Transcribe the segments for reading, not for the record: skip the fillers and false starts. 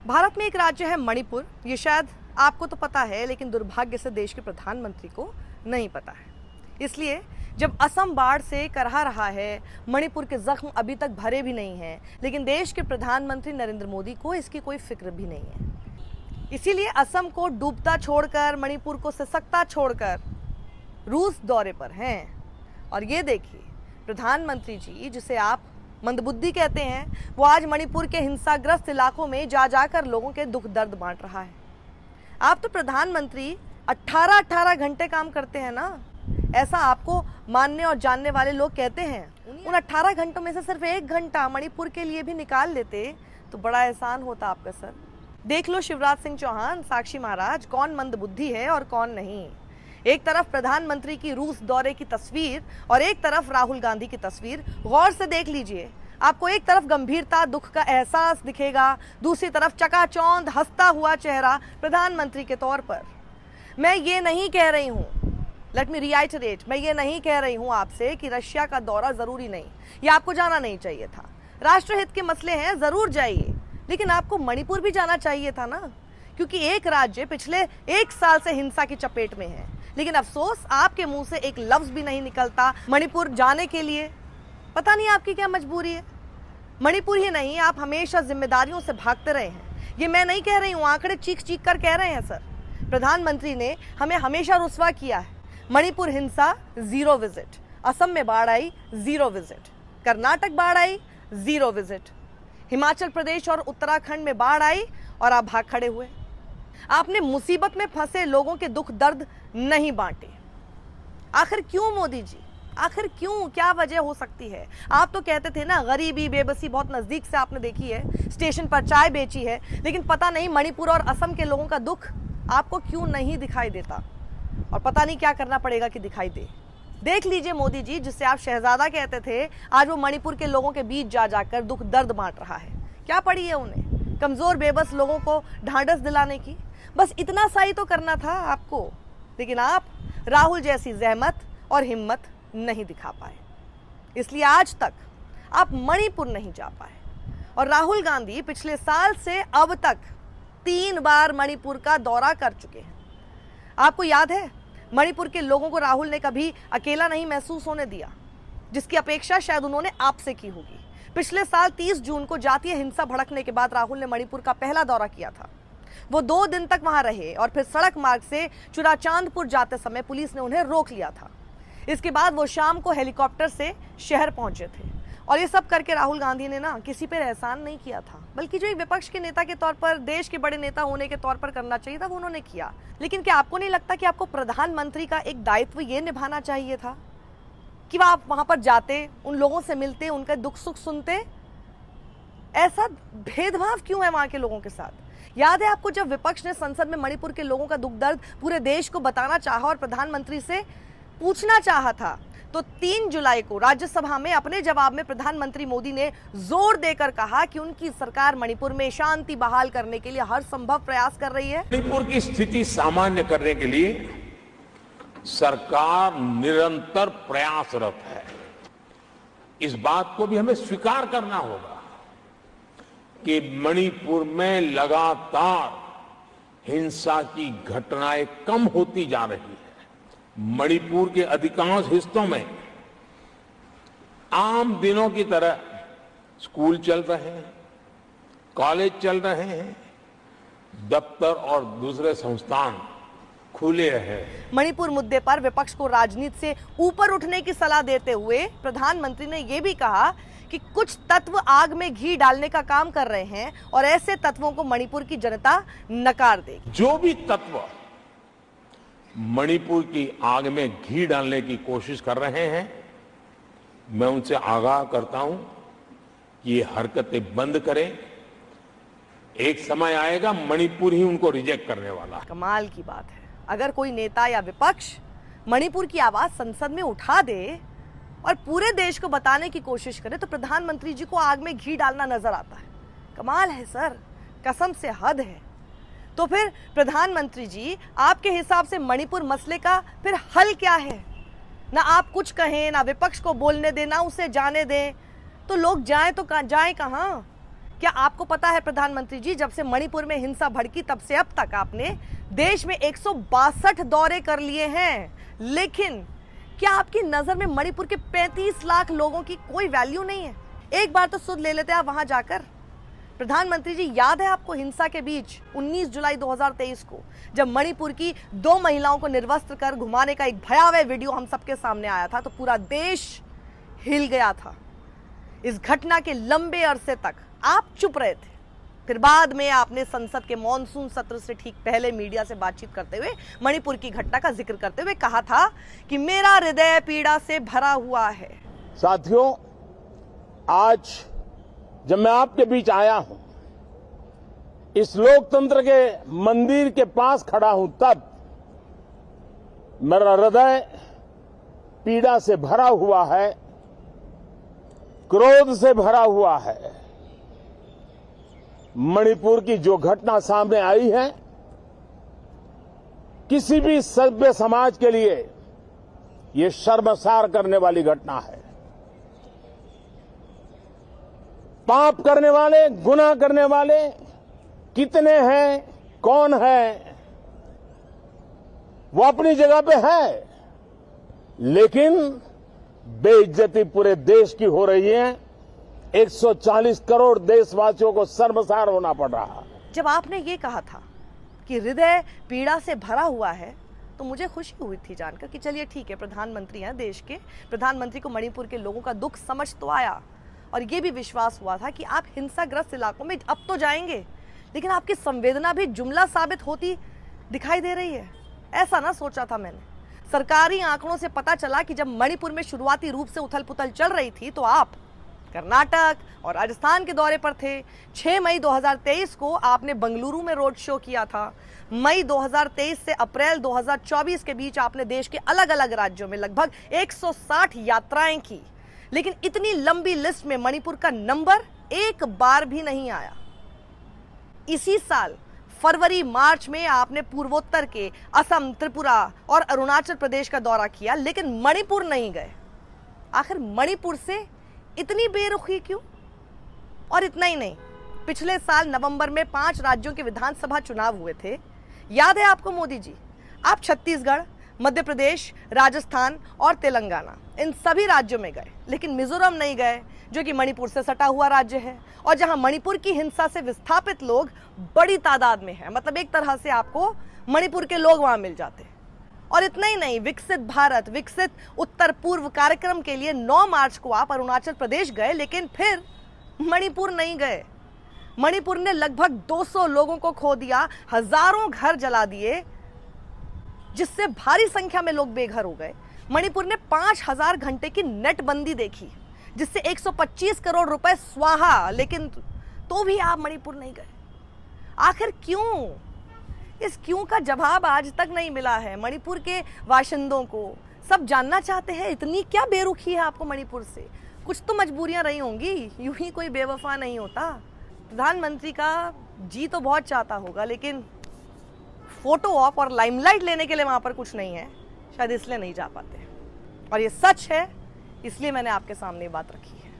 भारत में एक राज्य है मणिपुर। ये शायद आपको तो पता है, लेकिन दुर्भाग्य से देश के प्रधानमंत्री को नहीं पता है। इसलिए जब असम बाढ़ से करहा रहा है, मणिपुर के जख्म अभी तक भरे भी नहीं हैं, लेकिन देश के प्रधानमंत्री नरेंद्र मोदी को इसकी कोई फिक्र भी नहीं है। इसीलिए असम को डूबता छोड़कर, मणिपुर को सिसकता छोड़कर रूस दौरे पर हैं। और ये देखिए, प्रधानमंत्री जी, जिसे आप मंदबुद्धि कहते हैं, वो आज मणिपुर के हिंसाग्रस्त इलाकों में जा जाकर लोगों के दुख दर्द बांट रहा है। आप तो प्रधानमंत्री 18 घंटे काम करते हैं ना, ऐसा आपको मानने और जानने वाले लोग कहते हैं। उन 18 घंटों में से सिर्फ 1 घंटा मणिपुर के लिए भी निकाल लेते तो बड़ा एहसान होता आपका सर। देख लो शिवराज सिंह चौहान, साक्षी महाराज, कौन मंदबुद्धि है और कौन नहीं। एक तरफ प्रधानमंत्री की रूस दौरे की तस्वीर और एक तरफ राहुल गांधी की तस्वीर। गौर से देख लीजिए, आपको एक तरफ गंभीरता, दुख का एहसास दिखेगा, दूसरी तरफ चकाचौंध हंसता हुआ चेहरा प्रधानमंत्री के तौर पर। मैं ये नहीं कह रही हूँ, लेट मी रिआइटरेट, मैं ये नहीं कह रही हूँ आपसे कि रशिया का दौरा जरूरी नहीं, या आपको जाना नहीं चाहिए था। राष्ट्रहित के मसले हैं, जरूर जाइए, लेकिन आपको मणिपुर भी जाना चाहिए था ना, क्योंकि एक राज्य पिछले 1 साल से हिंसा की चपेट में है। लेकिन अफसोस, आपके मुंह से एक लफ्ज भी नहीं निकलता मणिपुर जाने के लिए। पता नहीं आपकी क्या मजबूरी है। मणिपुर ही नहीं, आप हमेशा जिम्मेदारियों से भागते रहे हैं। ये मैं नहीं कह रही हूँ, आंकड़े चीख चीख कर कह रहे हैं सर। प्रधानमंत्री ने हमें हमेशा रुस्वा किया है। मणिपुर हिंसा 0 विजिट, असम में बाढ़ आई 0 विजिट, कर्नाटक बाढ़ आई 0 विजिट, हिमाचल प्रदेश और उत्तराखंड में बाढ़ आई और आप भाग खड़े हुए। आपने मुसीबत में फंसे लोगों के दुख दर्द नहीं बांटे। आखिर क्यों मोदी जी, आखिर क्यों, क्या वजह हो सकती है? आप तो कहते थे ना, गरीबी बेबसी बहुत नजदीक से आपने देखी है, स्टेशन पर चाय बेची है, लेकिन पता नहीं मणिपुर और असम के लोगों का दुख आपको क्यों नहीं दिखाई देता, और पता नहीं क्या करना पड़ेगा कि दिखाई दे। देख लीजिए मोदी जी, जिससे आप शहजादा कहते थे, आज वो मणिपुर के लोगों के बीच जा जाकर दुख दर्द बांट रहा है। क्या पड़ी है उन्हें? कमजोर बेबस लोगों को ढांढस दिलाने की। बस इतना सा ही तो करना था आपको, लेकिन आप राहुल जैसी जहमत और हिम्मत नहीं दिखा पाए। इसलिए आज तक आप मणिपुर नहीं जा पाए। और राहुल गांधी पिछले साल से अब तक 3 बार मणिपुर का दौरा कर चुके हैं। आपको याद है, मणिपुर के लोगों को राहुल ने कभी अकेला नहीं महसूस होने दिया, जिसकी अपेक्षा शायद उन्होंने आपसे की होगी। पिछले साल 30 जून को जातीय हिंसा भड़कने के बाद राहुल ने मणिपुर का पहला दौरा किया था। वो 2 दिन तक वहां रहे और फिर सड़क मार्ग से चुराचांदपुर जाते समय पुलिस ने उन्हें रोक लिया था। इसके बाद वो शाम को हेलीकॉप्टर से शहर पहुंचे थे। और ये सब करके राहुल गांधी ने ना किसी पर एहसान नहीं किया था, बल्कि जो एक विपक्ष के नेता के तौर पर, देश के बड़े नेता होने के तौर पर करना चाहिए था, वो उन्होंने किया। लेकिन क्या आपको नहीं लगता कि आपको प्रधानमंत्री का एक दायित्व ये निभाना चाहिए था कि आप वहां पर जाते, उन लोगों से मिलते, उनका दुख सुख सुनते? ऐसा भेदभाव क्यों है वहां के लोगों के साथ? याद है आपको, जब विपक्ष ने संसद में मणिपुर के लोगों का दुख दर्द पूरे देश को बताना चाहा और प्रधानमंत्री से पूछना चाहा था, तो 3 जुलाई को राज्यसभा में अपने जवाब में प्रधानमंत्री मोदी ने जोर देकर कहा कि उनकी सरकार मणिपुर में शांति बहाल करने के लिए हर संभव प्रयास कर रही है। मणिपुर की स्थिति सामान्य करने के लिए सरकार निरंतर प्रयासरत है। इस बात को भी हमें स्वीकार करना होगा कि मणिपुर में लगातार हिंसा की घटनाएं कम होती जा रही है। मणिपुर के अधिकांश हिस्सों में आम दिनों की तरह स्कूल चल रहे हैं, कॉलेज चल रहे हैं, दफ्तर और दूसरे संस्थान खुले हैं। मणिपुर मुद्दे पर विपक्ष को राजनीति से ऊपर उठने की सलाह देते हुए प्रधानमंत्री ने यह भी कहा कि कुछ तत्व आग में घी डालने का काम कर रहे हैं और ऐसे तत्वों को मणिपुर की जनता नकार देगी। जो भी तत्व मणिपुर की आग में घी डालने की कोशिश कर रहे हैं, मैं उनसे आगाह करता हूं कि ये हरकतें बंद करें। एक समय आएगा मणिपुर ही उनको रिजेक्ट करने वाला। कमाल की बात है, अगर कोई नेता या विपक्ष मणिपुर की आवाज संसद में उठा दे और पूरे देश को बताने की कोशिश करे, तो प्रधानमंत्री जी को आग में घी डालना नजर आता है। कमाल है सर, कसम से हद है। तो फिर प्रधानमंत्री जी, आपके हिसाब से मणिपुर मसले का फिर हल क्या है? ना आप कुछ कहें, ना विपक्ष को बोलने दें, ना उसे जाने दें, तो लोग जाएं तो जाएं कहां? क्या आपको पता है प्रधानमंत्री जी, जब से मणिपुर में हिंसा भड़की तब से अब तक आपने देश में 162 दौरे कर लिए हैं, लेकिन क्या आपकी नजर में मणिपुर के 35 लाख लोगों की कोई वैल्यू नहीं है? एक बार तो सुध ले लेते आप वहां जाकर। प्रधानमंत्री जी, याद है आपको हिंसा के बीच 19 जुलाई 2023 को जब मणिपुर की 2 महिलाओं को निर्वस्त्र कर घुमाने का एक भयावह वीडियो हम सबके सामने आया था, तो पूरा देश हिल गया था। इस घटना के लंबे अरसे तक आप चुप रहे थे, फिर बाद में आपने संसद के मॉनसून सत्र से ठीक पहले मीडिया से बातचीत करते हुए मणिपुर की घटना का जिक्र करते हुए कहा था कि मेरा हृदय पीड़ा से भरा हुआ है। साथियों, आज जब मैं आपके बीच आया हूं, इस लोकतंत्र के मंदिर के पास खड़ा हूं, तब मेरा हृदय पीड़ा से भरा हुआ है, क्रोध से भरा हुआ है। मणिपुर की जो घटना सामने आई है, किसी भी सभ्य समाज के लिए ये शर्मसार करने वाली घटना है। पाप करने वाले, गुनाह करने वाले कितने हैं, कौन है, वो अपनी जगह पे है, लेकिन बेइज्जती पूरे देश की हो रही है। 140 करोड़ देशवासियों को शर्मसार होना पड़ रहा है। जब आपने ये कहा था कि हृदय पीड़ा से भरा हुआ है, तो मुझे खुशी हुई थी जानकर कि चलिए ठीक है, प्रधानमंत्री हैं देश के, प्रधानमंत्री को मणिपुर के लोगों का दुख समझ तो आया, और ये भी विश्वास हुआ था कि आप हिंसाग्रस्त इलाकों में अब तो जाएंगे, लेकिन आपकी संवेदना भी जुमला साबित होती दिखाई दे रही है। ऐसा ना सोचा था मैंने। सरकारी आंकड़ों से पता चला कि जब मणिपुर में शुरुआती रूप से उथल पुथल चल रही थी, तो आप कर्नाटक और राजस्थान के दौरे पर थे। 6 मई 2023 को आपने बंगलुरु में रोड शो किया था। मई 2023 से अप्रैल 2024 के बीच आपने देश के अलग अलग राज्यों में लगभग 160 यात्राएं की, लेकिन इतनी लंबी लिस्ट में मणिपुर का नंबर एक बार भी नहीं आया। इसी साल फरवरी मार्च में आपने पूर्वोत्तर के असम, त्रिपुरा और अरुणाचल प्रदेश का दौरा किया, लेकिन मणिपुर नहीं गए। आखिर मणिपुर से इतनी बेरुखी क्यों? और इतना ही नहीं, पिछले साल नवंबर में 5 राज्यों के विधानसभा चुनाव हुए थे। याद है आपको मोदी जी? आप छत्तीसगढ़, मध्य प्रदेश, राजस्थान और तेलंगाना, इन सभी राज्यों में गए, लेकिन मिजोरम नहीं गए, जो कि मणिपुर से सटा हुआ राज्य है और जहां मणिपुर की हिंसा से विस्थापित लोग बड़ी तादाद में हैं। मतलब एक तरह से आपको मणिपुर के लोग वहां मिल जाते हैं। और इतना ही नहीं, विकसित भारत, विकसित उत्तर पूर्व कार्यक्रम के लिए 9 मार्च को आप अरुणाचल प्रदेश गए, लेकिन फिर मणिपुर नहीं गए। मणिपुर ने लगभग 200 लोगों को खो दिया, हजारों घर जला दिए, जिससे भारी संख्या में लोग बेघर हो गए। मणिपुर ने 5000 घंटे की नेट बंदी देखी, जिससे 125 करोड़ रुपए स्वाहा, लेकिन तो भी आप मणिपुर नहीं गए। आखिर क्यों? इस क्यों का जवाब आज तक नहीं मिला है मणिपुर के बाशिंदों को। सब जानना चाहते हैं, इतनी क्या बेरुखी है आपको मणिपुर से? कुछ तो मजबूरियां रही होंगी, यूं ही कोई बेवफा नहीं होता। प्रधानमंत्री का जी तो बहुत चाहता होगा, लेकिन फोटो ऑप और लाइमलाइट लेने के लिए वहां पर कुछ नहीं है, शायद इसलिए नहीं जा पाते। और ये सच है, इसलिए मैंने आपके सामने ये बात रखी है।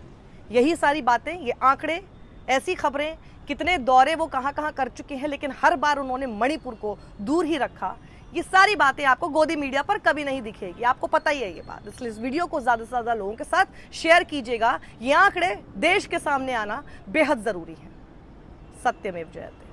यही सारी बातें, ये आंकड़े, ऐसी खबरें, कितने दौरे वो कहां कहां कर चुके हैं, लेकिन हर बार उन्होंने मणिपुर को दूर ही रखा। ये सारी बातें आपको गोदी मीडिया पर कभी नहीं दिखेगी, आपको पता ही है ये बात। इसलिए इस वीडियो को ज्यादा से ज्यादा लोगों के साथ शेयर कीजिएगा। ये आंकड़े देश के सामने आना बेहद जरूरी है। सत्यमेव जयते।